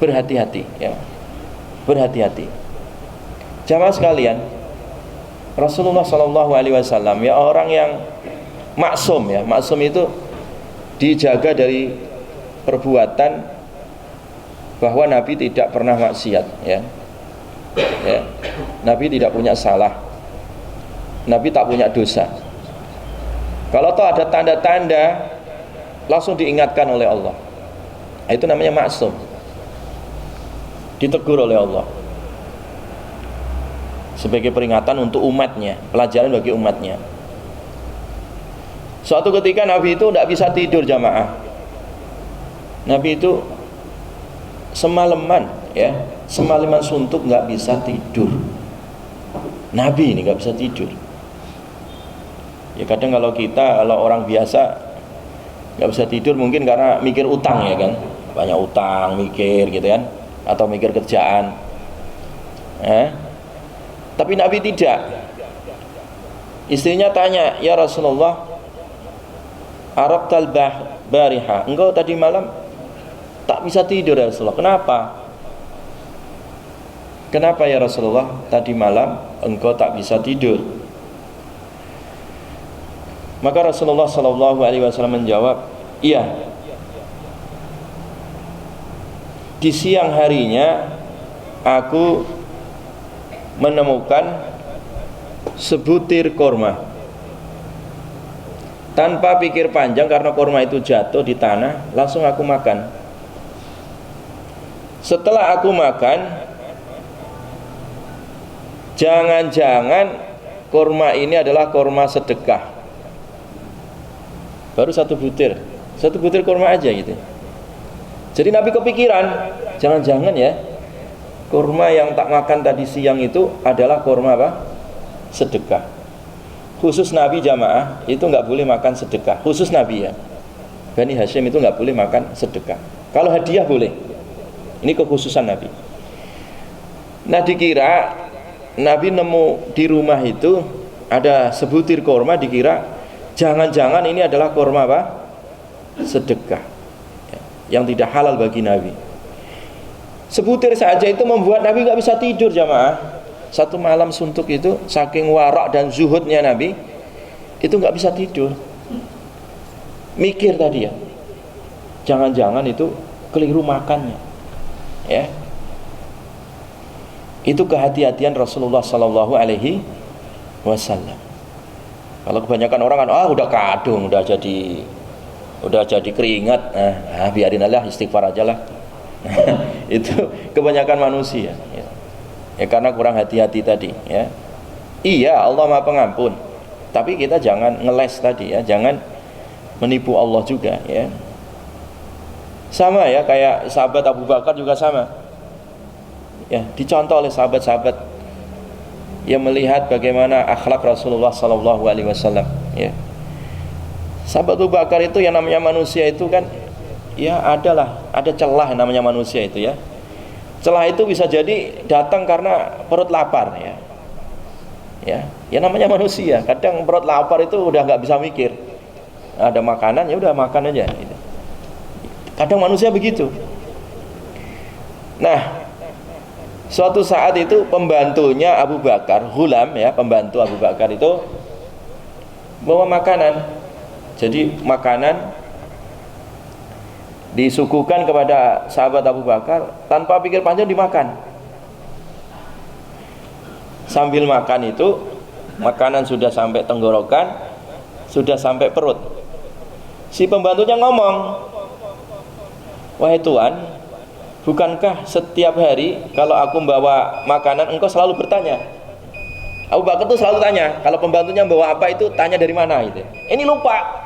berhati-hati, ya, berhati-hati. Jamaah sekalian, Rasulullah SAW, ya, orang yang maksum, ya, maksum itu dijaga dari perbuatan, bahwa Nabi tidak pernah maksiat, ya. Ya, Nabi tidak punya salah, Nabi tak punya dosa. Kalau toh ada tanda-tanda, langsung diingatkan oleh Allah. Itu namanya maksum, ditegur oleh Allah sebagai peringatan untuk umatnya, pelajaran bagi umatnya. Suatu ketika Nabi itu tidak bisa tidur, jamaah. Nabi itu semalaman, ya, semalaman suntuk nggak bisa tidur. Nabi ini nggak bisa tidur. Ya kadang kalau orang biasa nggak bisa tidur mungkin karena mikir utang, ya kan, banyak utang, mikir gitu kan, atau mikir kerjaan. Tapi Nabi tidak. Istrinya tanya, ya Rasulullah, Arabtal bariha, engkau tadi malam tak bisa tidur ya Rasulullah, kenapa? Kenapa ya Rasulullah, tadi malam engkau tak bisa tidur? Maka Rasulullah SAW menjawab, iya, di siang harinya aku menemukan sebutir korma. Tanpa pikir panjang, karena korma itu jatuh di tanah, langsung aku makan. Setelah aku makan, jangan-jangan korma ini adalah korma sedekah. Baru satu butir korma aja gitu. Jadi Nabi kepikiran, jangan-jangan ya kurma yang tak makan tadi siang itu adalah kurma apa? Sedekah. Khusus Nabi, jamaah, itu nggak boleh makan sedekah. Khusus Nabi, ya, Bani Hashim itu nggak boleh makan sedekah. Kalau hadiah boleh. Ini kekhususan Nabi. Nah, dikira Nabi nemu di rumah itu ada sebutir kurma, dikira jangan-jangan ini adalah kurma apa? Sedekah, yang tidak halal bagi Nabi. Sebutir saja itu membuat Nabi nggak bisa tidur, jamaah. Satu malam suntuk itu, saking warak dan zuhudnya Nabi, itu nggak bisa tidur. Mikir tadi, ya, jangan-jangan itu keliru makannya, ya. Itu kehati-hatian Rasulullah Sallallahu Alaihi Wasallam. Kalau kebanyakan orang kan, udah kadung, udah jadi keringat, biarin aja, istighfar aja lah. Itu kebanyakan manusia. Ya karena kurang hati-hati tadi. Ya. Iya, Allah Maha Pengampun. Tapi kita jangan ngeles tadi ya, jangan menipu Allah juga. Ya. Sama ya, kayak sahabat Abu Bakar juga sama. Ya, dicontoh oleh sahabat-sahabat yang melihat bagaimana akhlak Rasulullah Sallallahu Alaihi Wasallam. Ya. Sahabat Abu Bakar itu yang namanya manusia itu kan, ya ada celah namanya manusia itu ya. Celah itu bisa jadi datang karena perut lapar ya. Ya namanya manusia. Kadang perut lapar itu udah nggak bisa mikir. Ada makanan ya udah makan aja. Gitu. Kadang manusia begitu. Nah, suatu saat itu pembantunya Abu Bakar, Ghulam ya, pembantu Abu Bakar itu bawa makanan. Jadi makanan disuguhkan kepada sahabat Abu Bakar, tanpa pikir panjang dimakan. Sambil makan itu, makanan sudah sampai tenggorokan, sudah sampai perut. Si pembantunya ngomong, "Wahai Tuan, bukankah setiap hari kalau aku membawa makanan engkau selalu bertanya?" Abu Bakar itu selalu tanya, kalau pembantunya membawa apa itu tanya dari mana gitu. Ini lupa.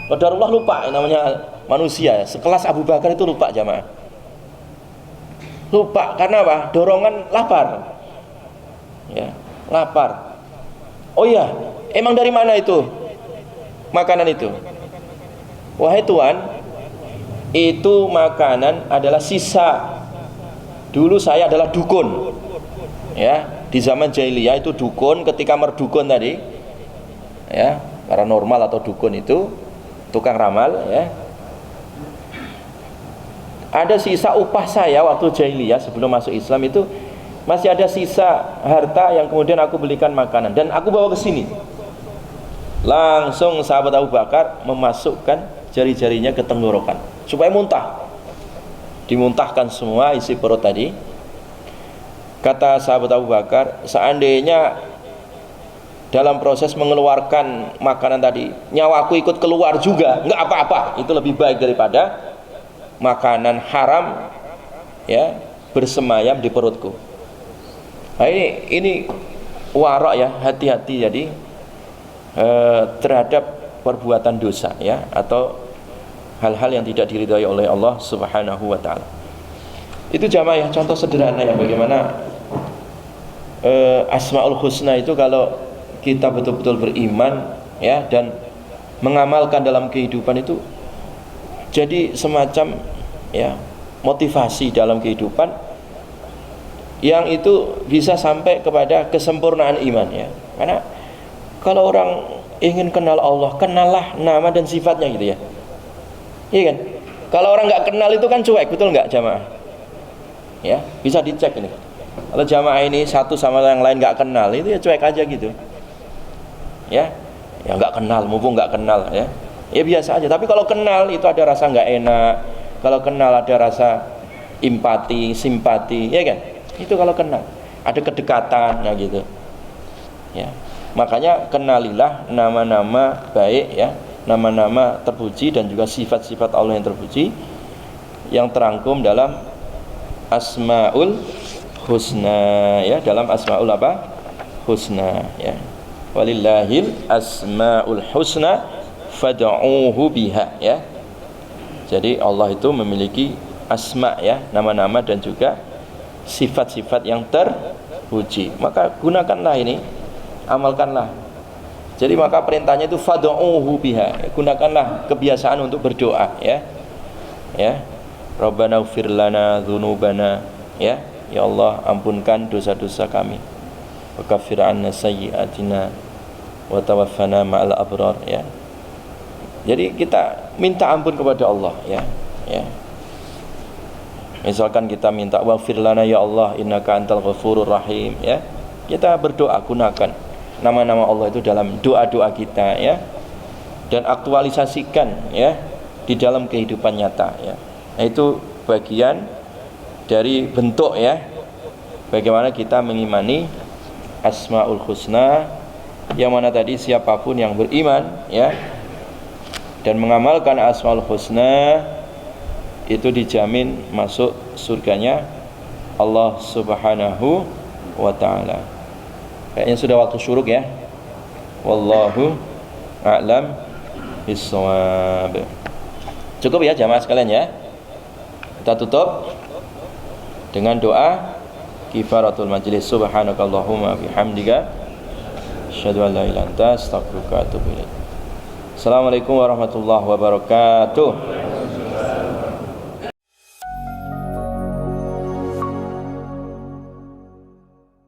Qadarullah lupa, namanya manusia. Sekelas Abu Bakar itu lupa jamaah. Lupa karena apa? Dorongan lapar. Ya, lapar. Oh iya, emang dari mana itu makanan itu? Wahai Tuan, itu makanan adalah sisa. Dulu saya adalah dukun. Ya, di zaman jahiliyah itu dukun, ketika merdukun tadi. Ya, paranormal atau dukun itu tukang ramal ya. Ada sisa upah saya waktu jahiliyah sebelum masuk Islam itu masih ada sisa harta yang kemudian aku belikan makanan dan aku bawa ke sini. Langsung sahabat Abu Bakar memasukkan jari-jarinya ke tenggorokan supaya muntah. Dimuntahkan semua isi perut tadi. Kata sahabat Abu Bakar, seandainya dalam proses mengeluarkan makanan tadi nyawaku ikut keluar juga, nggak apa-apa, itu lebih baik daripada makanan haram ya bersemayam di perutku. Nah, ini warok ya, hati-hati jadi terhadap perbuatan dosa ya, atau hal-hal yang tidak diridhai oleh Allah Subhanahu wa taala. Itu jamaah ya, contoh sederhana ya bagaimana Asmaul Husna itu kalau kita betul-betul beriman ya dan mengamalkan dalam kehidupan itu jadi semacam ya motivasi dalam kehidupan yang itu bisa sampai kepada kesempurnaan iman ya. Karena kalau orang ingin kenal Allah, kenallah nama dan sifatnya gitu ya. Iya kan? Kalau orang nggak kenal itu kan cuek, betul nggak jamaah? Ya, bisa dicek ini. Kalau jamaah ini satu sama yang lain nggak kenal, itu ya cuek aja gitu. Ya nggak kenal, mumpung nggak kenal ya biasa aja. Tapi kalau kenal itu ada rasa nggak enak, kalau kenal ada rasa empati, simpati, ya kan? Itu kalau kenal ada kedekatan, ya gitu. Ya, makanya kenalilah nama-nama baik ya, nama-nama terpuji dan juga sifat-sifat Allah yang terpuji yang terangkum dalam Asmaul Husna ya, dalam Asmaul apa? Husna ya. Walillahil asmaul husna fad'uuhu biha ya. Jadi Allah itu memiliki asma ya, nama-nama dan juga sifat-sifat yang terpuji. Maka gunakanlah ini, amalkanlah. Jadi maka perintahnya itu fad'uuhu biha. Gunakanlah kebiasaan untuk berdoa ya. Ya. Rabbana ighfir lana dzunubana ya. Ya Allah, ampunkan dosa-dosa kami. Wa kaffir 'anna sayyi'atina wa tawaffana ma'al abrar ya. Jadi kita minta ampun kepada Allah ya. Misalkan kita minta waghfir lana ya Allah innaka antal ghafurur rahim ya. Kita berdoa, gunakan nama-nama Allah itu dalam doa-doa kita ya. Dan aktualisasikan ya di dalam kehidupan nyata ya. Nah, itu bagian dari bentuk ya bagaimana kita mengimani Asmaul Husna, yang mana tadi siapapun yang beriman ya dan mengamalkan Asmaul Husna itu dijamin masuk surganya Allah Subhanahu wa taala. Kayaknya sudah waktu syuruk ya. Wallahu a'lam bissawab. Cukup ya jamaah sekalian ya. Kita tutup dengan doa kifaratul majlis. Subhanakallahumma bihamdika asyhadu an la ilaha illa anta astaghfiruka wa atubu ilaik. Assalamualaikum warahmatullahi wabarakatuh.